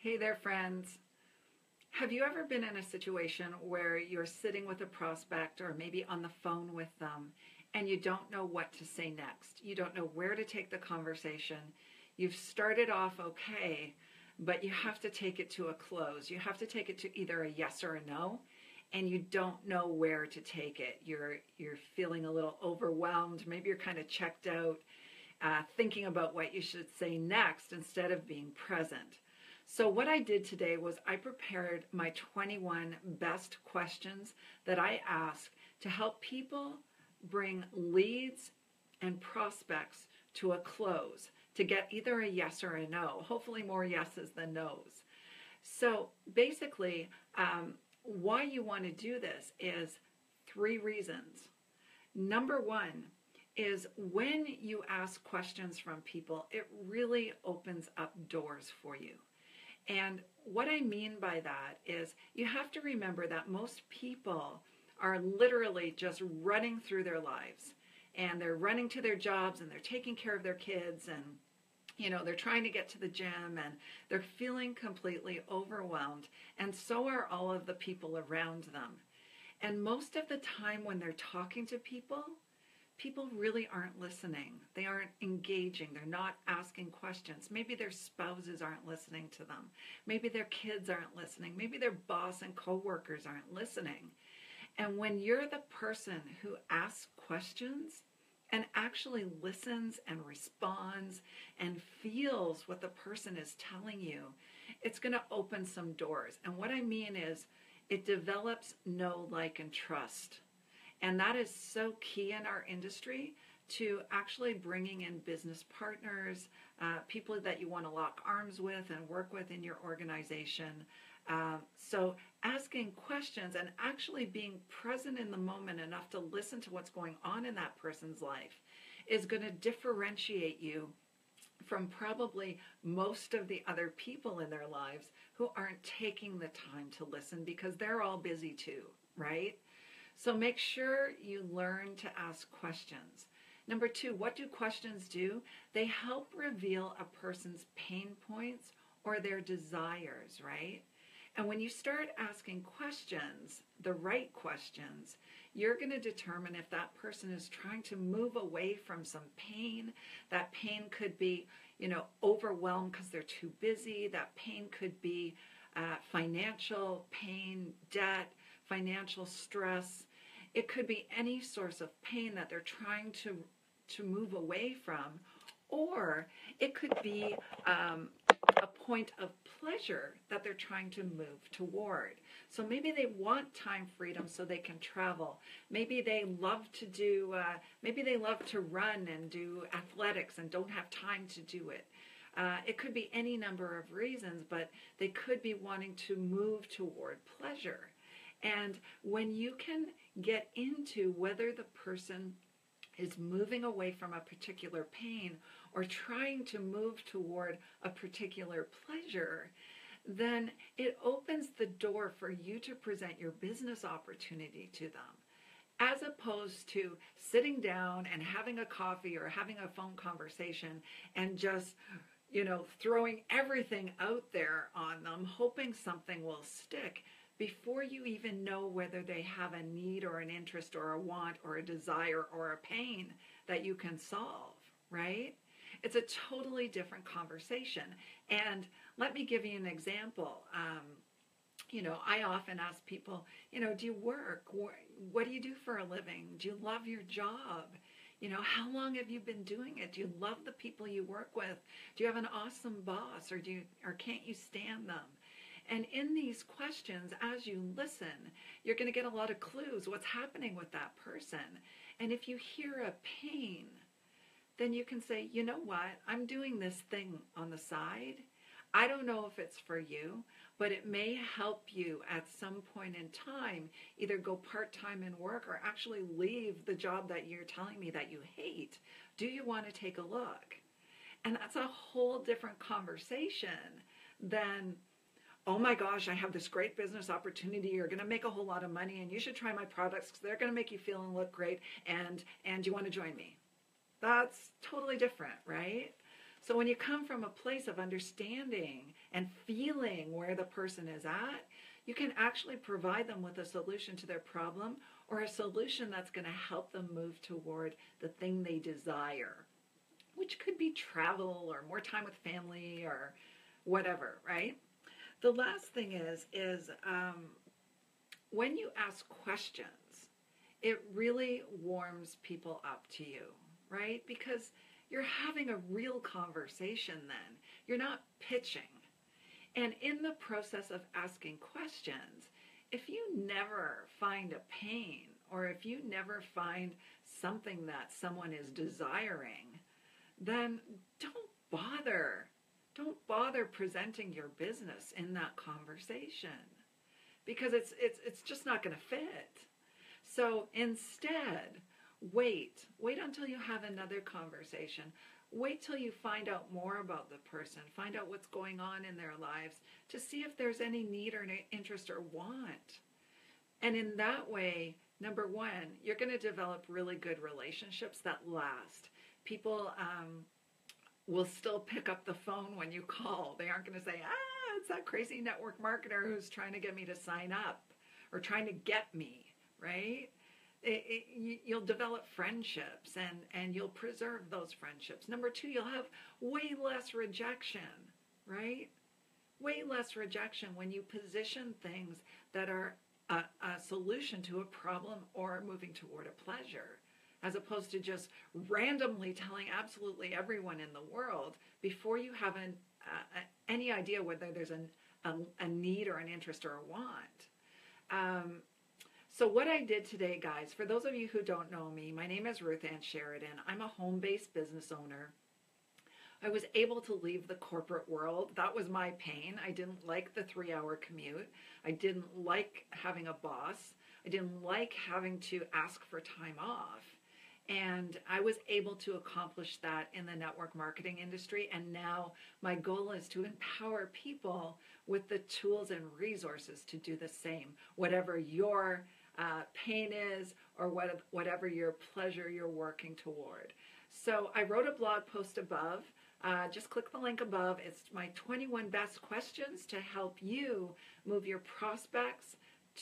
Hey there, friends. Have you ever been in a situation where you're sitting with a prospect or maybe on the phone with them and you don't know what to say next? You don't know where to take the conversation. You've started off okay, but you have to take it to a close. You have to take it to either a yes or a no, and you don't know where to take it. You're feeling a little overwhelmed. Maybe you're kind of checked out, thinking about what you should say next instead of being present. So what I did today was I prepared my 21 best questions that I ask to help people bring leads and prospects to a close, to get either a yes or a no, hopefully more yeses than nos. So basically, why you want to do this is three reasons. Number one is when you ask questions from people, it really opens up doors for you. And what I mean by that is you have to remember that most people are literally just running through their lives, and they're running to their jobs and they're taking care of their kids, and they're trying to get to the gym, and they're feeling completely overwhelmed, and so are all of the people around them. And most of the time when they're talking to people really aren't listening. They aren't engaging. They're not asking questions. Maybe their spouses aren't listening to them. Maybe their kids aren't listening. Maybe their boss and coworkers aren't listening. And when you're the person who asks questions and actually listens and responds and feels what the person is telling you, it's going to open some doors. And what I mean is it develops know, like, and trust. And that is so key in our industry to actually bringing in business partners, people that you want to lock arms with and work with in your organization. So asking questions and actually being present in the moment enough to listen to what's going on in that person's life is going to differentiate you from probably most of the other people in their lives who aren't taking the time to listen because they're all busy too, right? So make sure you learn to ask questions. Number two, what do questions do? They help reveal a person's pain points or their desires, right? And when you start asking questions, the right questions, you're going to determine if that person is trying to move away from some pain. That pain could be, overwhelmed because they're too busy. That pain could be financial pain, debt, financial stress. It could be any source of pain that they're trying to move away from, or it could be a point of pleasure that they're trying to move toward. So maybe they want time freedom so they can travel. Maybe they love to run and do athletics and don't have time to do it. It could be any number of reasons, but they could be wanting to move toward pleasure. And when you can get into whether the person is moving away from a particular pain or trying to move toward a particular pleasure, then it opens the door for you to present your business opportunity to them, as opposed to sitting down and having a coffee or having a phone conversation and just throwing everything out there on them, hoping something will stick, before you even know whether they have a need or an interest or a want or a desire or a pain that you can solve, right? It's a totally different conversation. And let me give you an example. I often ask people, do you work? What do you do for a living? Do you love your job? How long have you been doing it? Do you love the people you work with? Do you have an awesome boss, or can't you stand them? And in these questions, as you listen, you're going to get a lot of clues what's happening with that person. And if you hear a pain, then you can say, you know what, I'm doing this thing on the side. I don't know if it's for you, but it may help you at some point in time either go part-time in work or actually leave the job that you're telling me that you hate. Do you want to take a look? And that's a whole different conversation than, oh my gosh, I have this great business opportunity. You're going to make a whole lot of money, and you should try my products because they're going to make you feel and look great, and you want to join me. That's totally different, right? So when you come from a place of understanding and feeling where the person is at, you can actually provide them with a solution to their problem, or a solution that's going to help them move toward the thing they desire, which could be travel or more time with family or whatever, right? The last thing is when you ask questions, it really warms people up to you, right? Because you're having a real conversation then. You're not pitching. And in the process of asking questions, if you never find a pain, or if you never find something that someone is desiring, then don't bother. Don't bother presenting your business in that conversation, because it's just not going to fit. So instead, wait until you have another conversation. Wait till you find out more about the person, find out what's going on in their lives, to see if there's any need or interest or want. And in that way, number one, you're going to develop really good relationships that last. People will still pick up the phone when you call. They aren't going to say, it's that crazy network marketer who's trying to get me to sign up or trying to get me, right? You'll develop friendships, and you'll preserve those friendships. Number two, you'll have way less rejection, right? Way less rejection when you position things that are a solution to a problem or moving toward a pleasure, as opposed to just randomly telling absolutely everyone in the world before you have any idea whether there's a need or an interest or a want. So what I did today, guys, for those of you who don't know me, my name is Ruth Ann Sheridan. I'm a home-based business owner. I was able to leave the corporate world. That was my pain. I didn't like the 3-hour commute. I didn't like having a boss. I didn't like having to ask for time off. And I was able to accomplish that in the network marketing industry. And now my goal is to empower people with the tools and resources to do the same, whatever your pain is, or whatever your pleasure you're working toward. So I wrote a blog post above. Just click the link above. It's my 21 best questions to help you move your prospects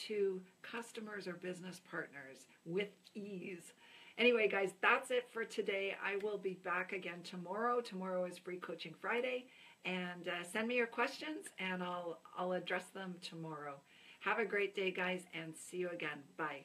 to customers or business partners with ease. Anyway, guys, that's it for today. I will be back again tomorrow. Tomorrow is Free Coaching Friday. And send me your questions, and I'll address them tomorrow. Have a great day, guys, and see you again. Bye.